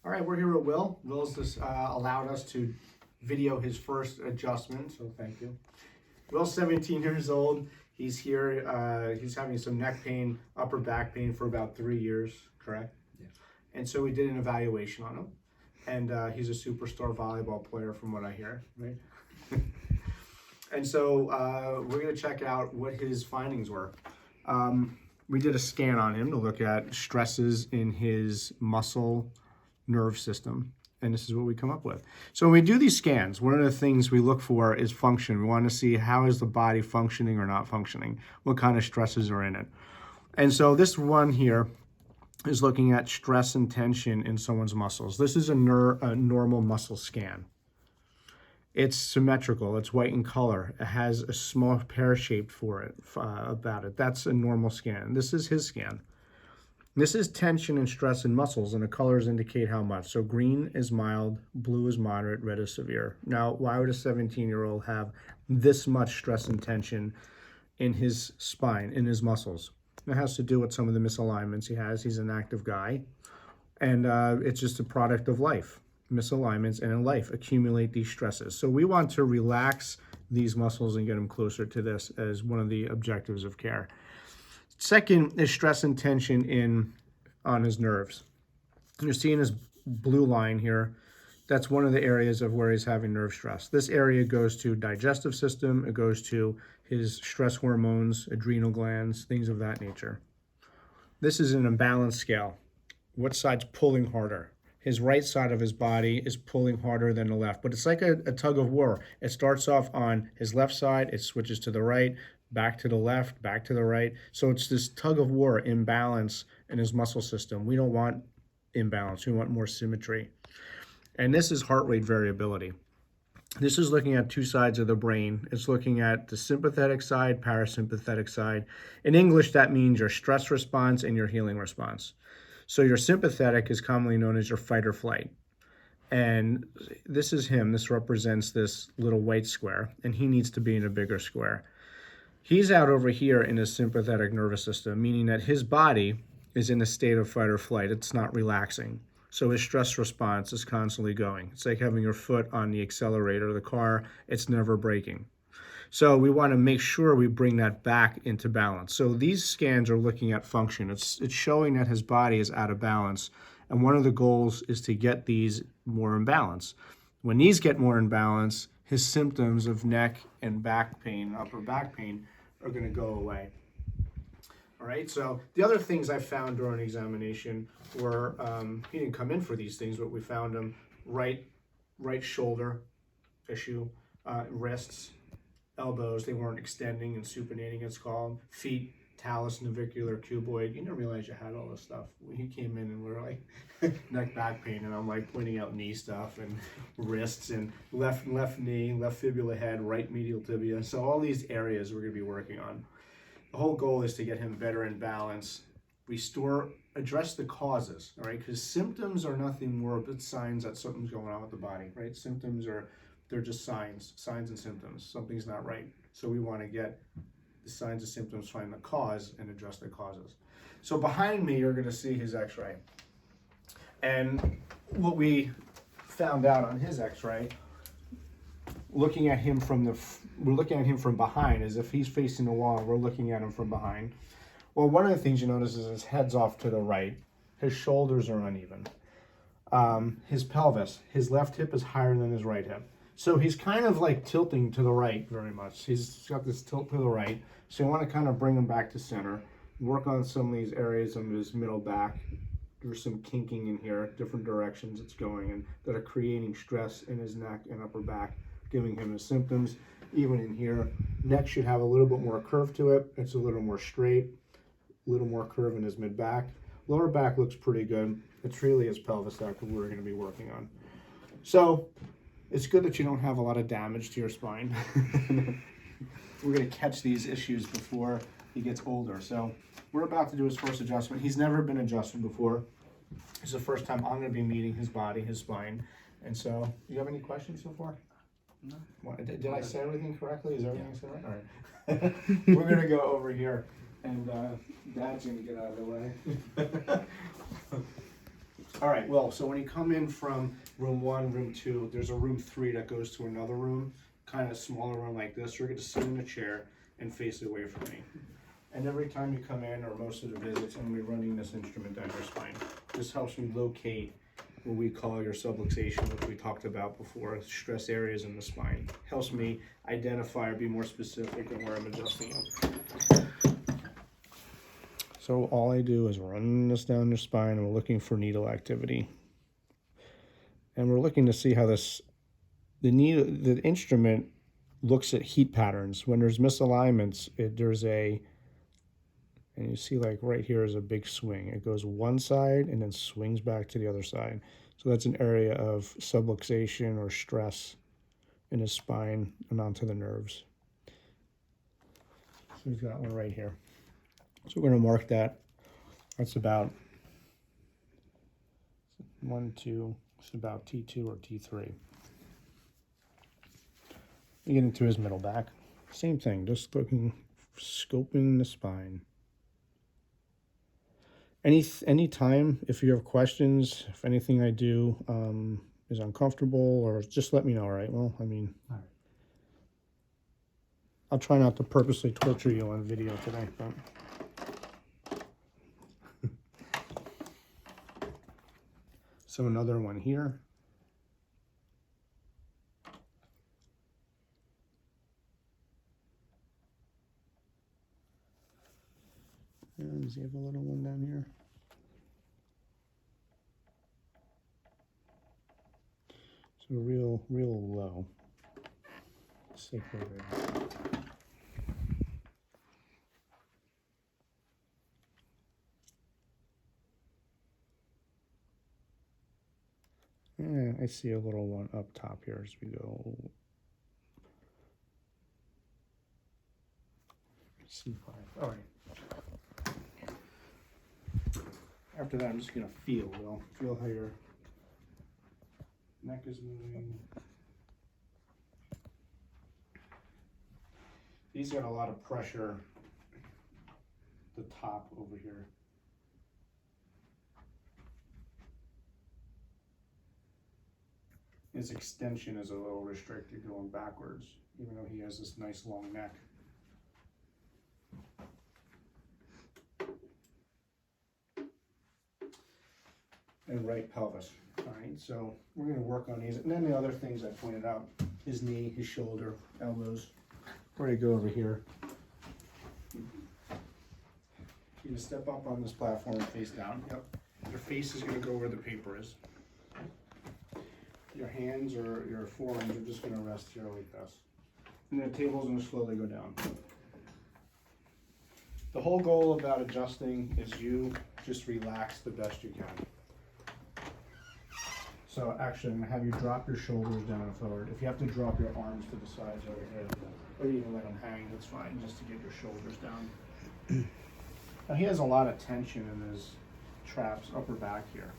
All right, we're here with Will. Will's just allowed us to video his first adjustment, so thank you. Will's 17 years old. He's here. He's having some neck pain, upper back pain for about 3 years, correct? Yeah. And so we did an evaluation on him. And he's a superstar volleyball player from what I hear, right? And so we're going to check out what his findings were. We did a scan on him to look at stresses in his muscle nerve system, and this is what we come up with. So when we do these scans, one of the things we look for is function. We want to see how is the body functioning or not functioning, what kind of stresses are in it. And so this one here is looking at stress and tension in someone's muscles. This is a normal muscle scan. It's symmetrical, it's white in color, it has a small pear shape for it, about it. That's a normal scan. This is his scan. This is tension and stress in muscles, and the colors indicate how much. So green is mild, blue is moderate, red is severe. Now, why would a 17-year-old have this much stress and tension in his spine, in his muscles? It has to do with some of the misalignments he has. He's an active guy, and it's just a product of life. Misalignments and in life accumulate these stresses. So we want to relax these muscles and get them closer to this as one of the objectives of care. Second is stress and tension on his nerves. You're seeing this blue line here. That's one of the areas of where he's having nerve stress. This area goes to digestive system. It goes to his stress hormones, adrenal glands, things of that nature. This is an imbalance scale. What side's pulling harder? His right side of his body is pulling harder than the left, but it's like a tug of war. It starts off on his left side, it switches to the right, back to the left, back to the right. So it's this tug of war, imbalance in his muscle system. We don't want imbalance, we want more symmetry. And this is heart rate variability. This is looking at two sides of the brain. It's looking at the sympathetic side, parasympathetic side. In English, that means your stress response and your healing response. So your sympathetic is commonly known as your fight or flight. And this is him. This represents this little white square, and he needs to be in a bigger square. He's out over here in his sympathetic nervous system, meaning that his body is in a state of fight or flight. It's not relaxing. So his stress response is constantly going. It's like having your foot on the accelerator of the car. It's never braking. So we want to make sure we bring that back into balance. So these scans are looking at function. It's showing that his body is out of balance. And one of the goals is to get these more in balance. When these get more in balance, his symptoms of neck and back pain, upper back pain, are going to go away. All right, so the other things I found during examination were, he didn't come in for these things, but we found him right shoulder issue, wrists, elbows, they weren't extending and supinating, it's called. Feet, talus, navicular, cuboid. You didn't realize you had all this stuff. He came in and we were like, neck, back pain, and I'm like pointing out knee stuff and wrists and left knee, left fibula head, right medial tibia. So all these areas we're going to be working on. The whole goal is to get him better in balance, address the causes, all right? Because symptoms are nothing more but signs that something's going on with the body, right? Symptoms they're just signs and symptoms. Something's not right. So we want to get the signs and symptoms, find the cause, and address the causes. So behind me, you're going to see his x-ray. And what we found out on his x-ray, we're looking at him from behind, as if he's facing the wall, and we're looking at him from behind. Well, one of the things you notice is his head's off to the right. His shoulders are uneven. His pelvis, his left hip is higher than his right hip. So he's kind of like tilting to the right very much. He's got this tilt to the right. So you want to kind of bring him back to center, work on some of these areas of his middle back. There's some kinking in here, different directions it's going in that are creating stress in his neck and upper back, giving him his symptoms. Even in here, neck should have a little bit more curve to it. It's a little more straight, a little more curve in his mid-back. Lower back looks pretty good. It's really his pelvis that we're going to be working on. So it's good that you don't have a lot of damage to your spine. We're going to catch these issues before he gets older. So we're about to do his first adjustment. He's never been adjusted before. It's the first time I'm going to be meeting his body, his spine. And so, do you have any questions so far? No. Did I say everything correctly? Is everything said right? All right. We're going to go over here, and Dad's going to get out of the way. All right, well, so when you come in from room 1, room 2, there's a room 3 that goes to another room, kind of smaller room like this. You're going to sit in a chair and face away from me. And every time you come in, or most of the visits, I'm going to be running this instrument down your spine. This helps me locate what we call your subluxation, which we talked about before, stress areas in the spine. Helps me identify or be more specific in where I'm adjusting you. So all I do is run this down your spine, and we're looking for needle activity. And we're looking to see how the instrument looks at heat patterns. When there's misalignments, and you see like right here is a big swing. It goes one side and then swings back to the other side. So that's an area of subluxation or stress in his spine and onto the nerves. So we've got one right here. So we're going to mark that. That's about 1, 2, it's about T2 or T3. We get into his middle back. Same thing, just scoping the spine. Any time, if you have questions, if anything I do is uncomfortable, or just let me know, all right? Well, I mean, all right. I'll try not to purposely torture you on video today, but... So another one here. And does he have a little one down here? So real low. Sacral rib. And I see a little one up top here as we go. C5. All right. After that, I'm just gonna feel how your neck is moving. He's got a lot of pressure. The top over here. His extension is a little restricted going backwards, even though he has this nice long neck. And right pelvis. All right, so we're going to work on these. And then the other things I pointed out, his knee, his shoulder, elbows. We're going to go over here. You're going to step up on this platform, face down. Yep. Your face is going to go where the paper is. Your hands or your forearms are just going to rest here like this. And the table's going to slowly go down. The whole goal about adjusting is you just relax the best you can. So actually, I'm going to have you drop your shoulders down and forward. If you have to drop your arms to the sides of your head, or even let them hang, that's fine, just to get your shoulders down. Now he has a lot of tension in his traps, upper back here.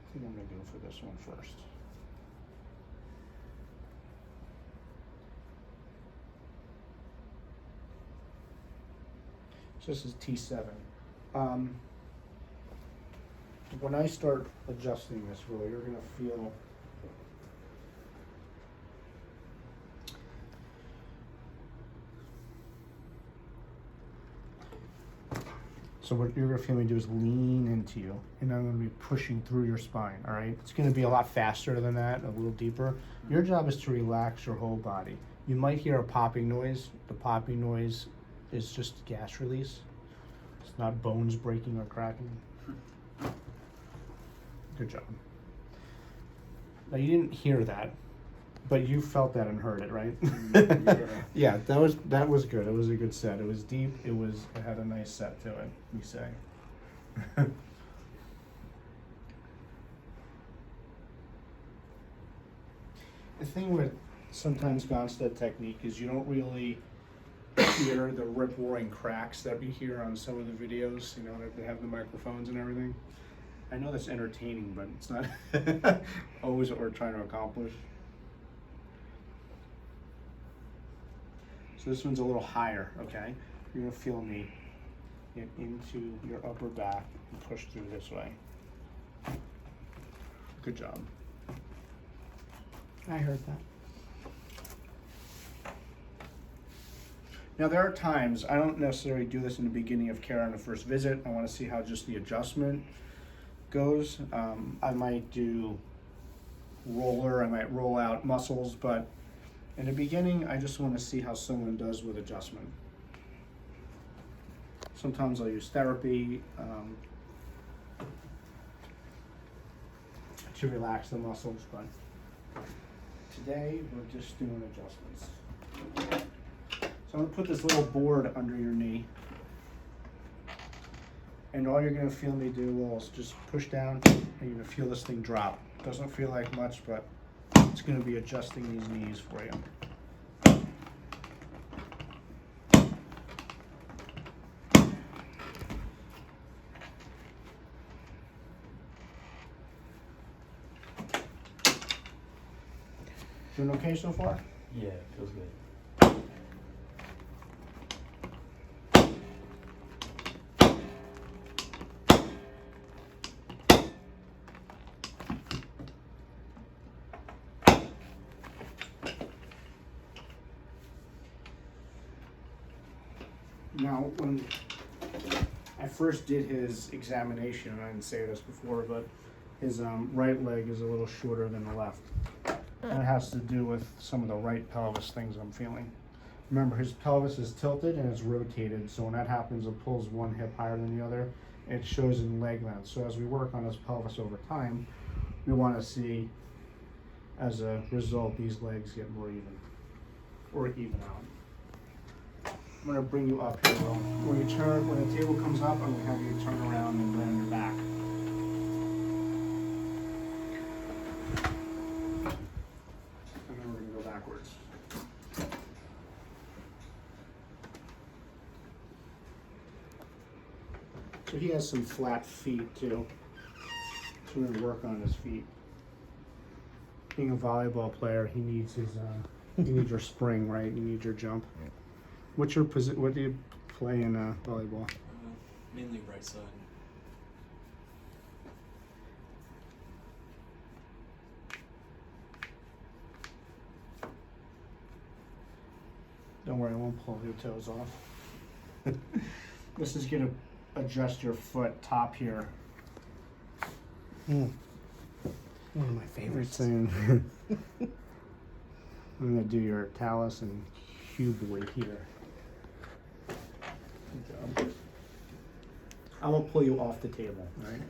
I think I'm going to go for this one first. So this is T7. When I start adjusting this roll, you're going to feel so what you're going to feel me do is lean into you, and I'm going to be pushing through your spine, all right? It's going to be a lot faster than that, a little deeper. Your job is to relax your whole body. You might hear a popping noise. The popping noise is just gas release. It's not bones breaking or cracking. Good job. Now you didn't hear that, but you felt that and heard it, right? Yeah, that was good. It was a good set. It was deep. It had a nice set to it, we say. The thing with sometimes Gonstead technique is you don't really hear the rip-roaring cracks that we hear on some of the videos, you know, that they have the microphones and everything. I know that's entertaining, but it's not always what we're trying to accomplish. So this one's a little higher, okay? You're gonna feel me it into your upper back and push through this way. Good job. I heard that. Now there are times, I don't necessarily do this in the beginning of care on the first visit. I want to see how just the adjustment goes. I might do roller, I might roll out muscles, but in the beginning, I just want to see how someone does with adjustment. Sometimes I'll use therapy to relax the muscles, but today we're just doing adjustments. So I'm going to put this little board under your knee, and all you're going to feel me do is just push down, and you're going to feel this thing drop. Doesn't feel like much, but it's going to be adjusting these knees for you. Doing okay so far? Yeah, it feels good. Now, when I first did his examination, I didn't say this before, but his right leg is a little shorter than the left. And it has to do with some of the right pelvis things I'm feeling. Remember, his pelvis is tilted and it's rotated, so when that happens, it pulls one hip higher than the other. It shows in leg length. So as we work on his pelvis over time, we want to see, as a result, these legs get more even, or even out. I'm going to bring you up here, Will. When the table comes up, I'm going to have you turn around and lay on your back. And then we're going to go backwards. So he has some flat feet too. So we're going to work on his feet. Being a volleyball player, he needs his, you need your spring, right? You need your jump. What's your position? What do you play in volleyball? Mainly right side. Don't worry, I won't pull your toes off. This is gonna adjust your foot top here. One of my favorites. I'm gonna do your talus and cuboid here. Good job. I won't pull you off the table, right?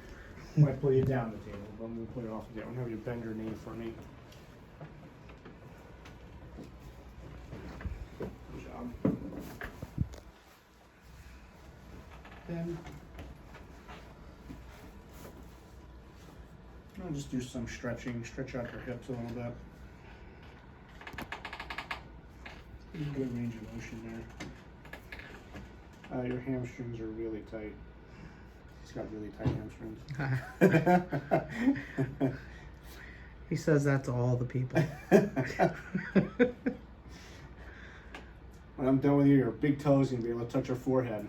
I might pull you down the table, but I'm gonna pull you off the table. I'm gonna have you bend your knee for me. Good job. Then I'll just do some stretching. Stretch out your hips a little bit. Pretty good range of motion there. Your hamstrings are really tight. He's got really tight hamstrings. He says that to all the people. When I'm done with you, your big toes gonna be able to touch your forehead.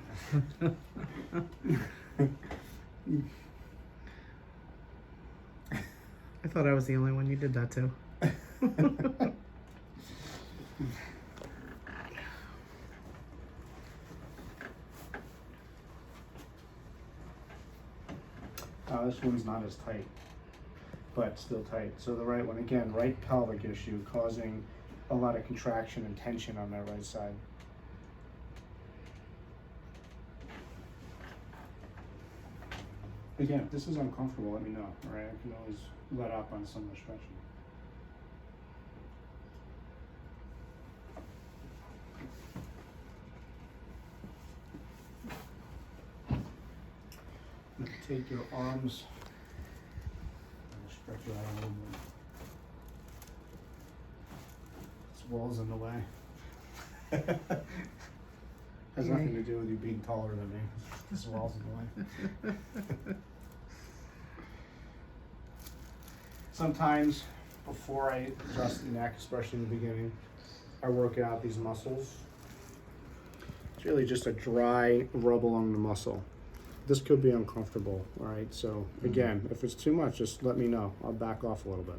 I thought I was the only one you did that to. This one's not as tight, but still tight. So the right one, again, right pelvic issue causing a lot of contraction and tension on that right side. Again, if this is uncomfortable, let me know, all right? I can always let up on some of the stretching. I'm gonna take your arms and stretch your out a little bit. This wall's in the way. Has nothing to do with you being taller than me. This wall's in the way. Sometimes, before I adjust the neck, especially in the beginning, I work out these muscles. It's really just a dry rub along the muscle. This could be uncomfortable, all right? So again, if it's too much, just let me know. I'll back off a little bit.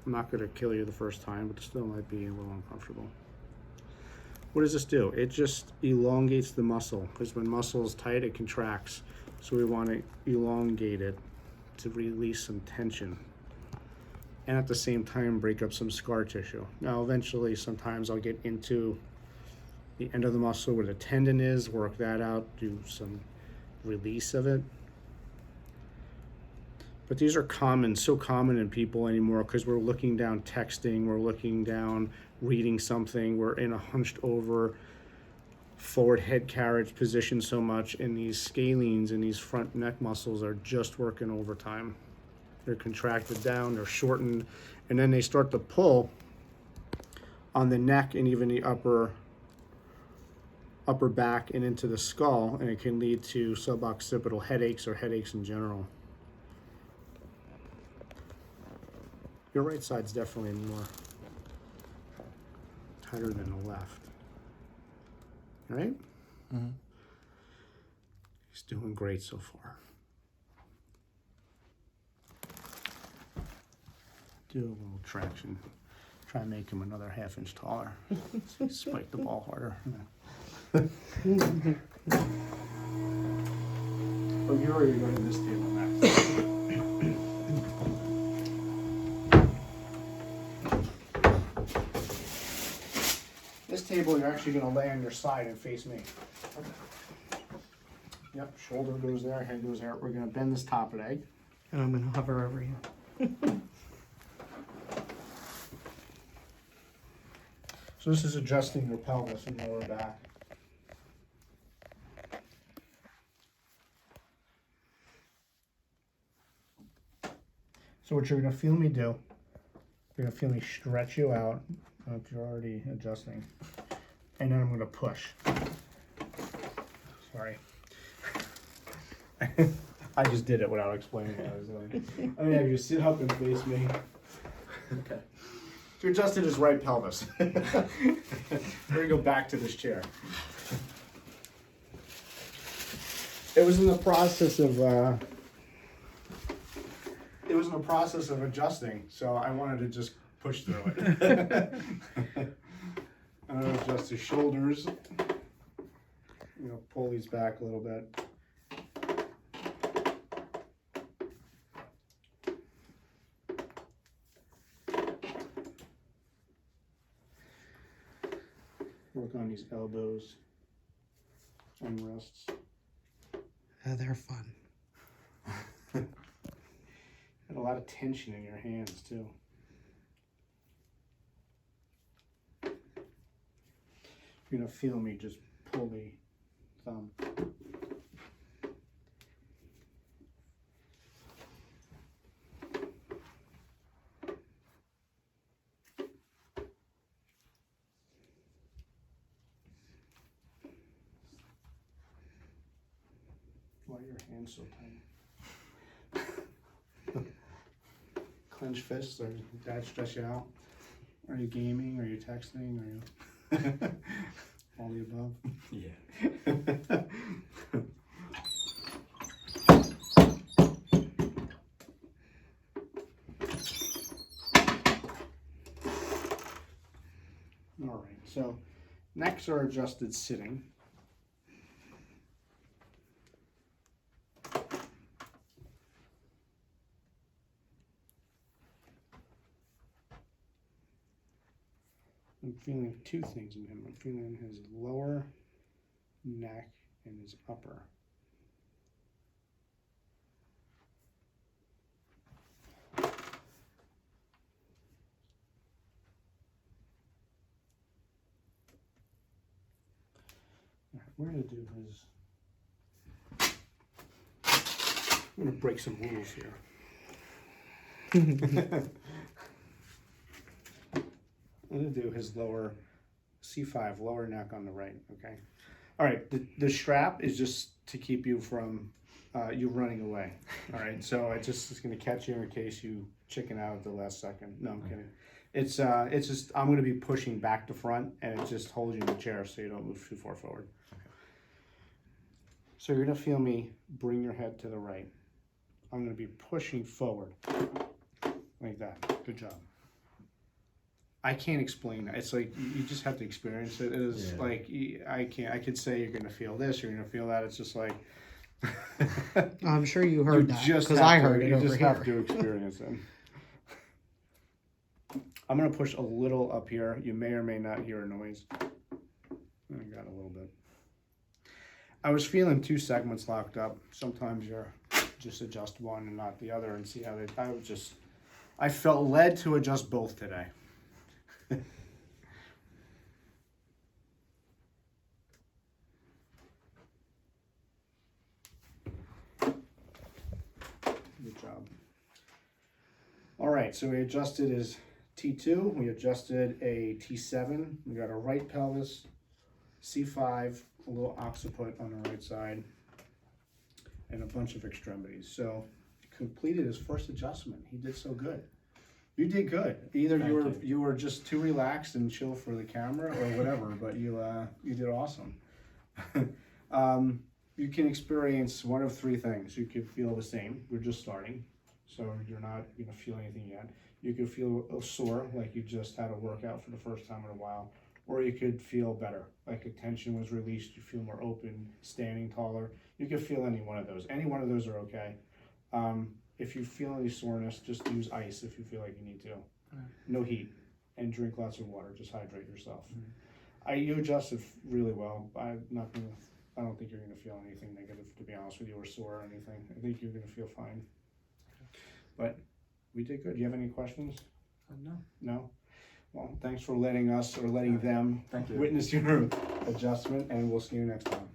I'm not gonna kill you the first time, but it still might be a little uncomfortable. What does this do? It just elongates the muscle, because when muscle is tight, it contracts. So we want to elongate it to release some tension. And at the same time, break up some scar tissue. Now, eventually, sometimes I'll get into the end of the muscle where the tendon is, work that out, do some release of it. But these are common, so common in people anymore because we're looking down texting, we're looking down reading something, we're in a hunched over forward head carriage position so much, and these scalenes and these front neck muscles are just working overtime. They're contracted down, they're shortened, and then they start to pull on the neck and even the upper back and into the skull, and it can lead to suboccipital headaches or headaches in general. Your right side's definitely more tighter than the left. Right? Mm-hmm. He's doing great so far. Do a little traction. Try and make him another ½ inch taller. So you spike the ball harder. Oh, you're already going to this table next. This table, you're actually going to lay on your side and face me. Yep, shoulder goes there, head goes there. We're going to bend this top leg. And I'm going to hover over you. So this is adjusting your pelvis and lower back. So what you're going to feel me do, you're going to feel me stretch you out. If you're already adjusting. And then I'm going to push. Sorry. I just did it without explaining what I was doing. I'm going to have you sit up and face me. Okay. So you adjusted his right pelvis. We're going to go back to this chair. It was in the process of adjusting, so I wanted to just push through it. I'm going to adjust his shoulders. Pull these back a little bit. Work on these elbows and wrists. They're fun. Got a lot of tension in your hands too. You're gonna feel me just pull the thumb. Why are your hands so tight? Clenched fists, or did that stress you out? Are you gaming? Are you texting? Are you all the above? Yeah. All right, so necks are adjusted sitting. I'm feeling two things in him. I'm feeling his lower neck and his upper. All right, we're going to do his... I'm going to break some rules here. I'm going to do his lower C5, lower neck on the right, okay? All right, the strap is just to keep you from you running away, all right? So it's just going to catch you in case you chicken out at the last second. No, I'm kidding. It's just, I'm gonna be pushing back to front, and it just holds you in the chair so you don't move too far forward. So you're gonna feel me bring your head to the right. I'm gonna be pushing forward, like that. Good job. I can't explain that. It's like, you just have to experience it. It is like, I could say you're gonna feel this, you're gonna feel that. It's just like, I'm sure you heard that just because have I to- heard it you over just here. have to experience it. I'm gonna push a little up here. You may or may not hear a noise. I got a little bit. I was feeling 2 segments locked up. Sometimes you're just adjust one and not the other and see how they. I felt led to adjust both today. Good job. All right, so we adjusted his T2, we adjusted a T7, we got a right pelvis, C5, a little occiput on the right side, and a bunch of extremities. So he completed his first adjustment. He did so good. You did good. Either you were just too relaxed and chill for the camera or whatever, but you did awesome. You can experience one of 3 things. You could feel the same. We're just starting, so you're not gonna feel anything yet. You could feel sore, like you just had a workout for the first time in a while, or you could feel better, like the tension was released. You feel more open, standing taller. You could feel any one of those. Any one of those are okay. If you feel any soreness, just use ice if you feel like you need to. No heat, and drink lots of water. Just hydrate yourself. You adjusted really well. I don't think you're gonna feel anything negative, to be honest with you, or sore or anything. I think you're gonna feel fine. But we did good. Do you have any questions? No. No? Well, thanks for letting us, or letting them, Thank you. witness your adjustment, and we'll see you next time.